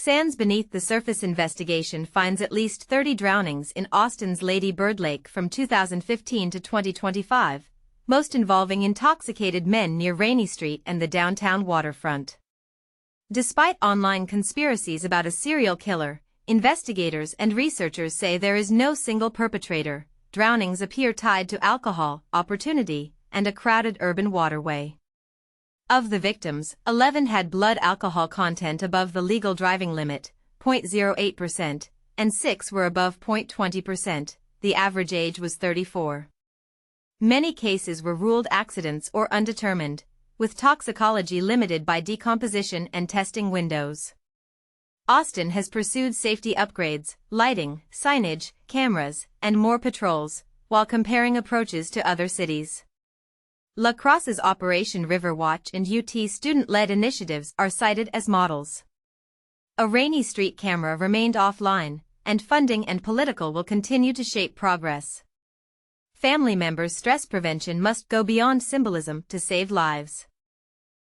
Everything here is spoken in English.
KXAN's Beneath the Surface investigation finds at least 30 drownings in Austin's Lady Bird Lake from 2015 to 2025, most involving intoxicated men near Rainey Street and the downtown waterfront. Despite online conspiracies about a serial killer, investigators and researchers say there is no single perpetrator. Drownings appear tied to alcohol, opportunity, and a crowded urban waterway. Of the victims, 11 had blood alcohol content above the legal driving limit, 0.08%, and 6 were above 0.20%. The average age was 34. Many cases were ruled accidents or undetermined, with toxicology limited by decomposition and testing windows. Austin has pursued safety upgrades, lighting, signage, cameras, and more patrols, while comparing approaches to other cities. La Crosse's Operation Riverwatch and UT student-led initiatives are cited as models. A Rainey Street camera remained offline, and funding and political will continue to shape progress. Family members' stress prevention must go beyond symbolism to save lives.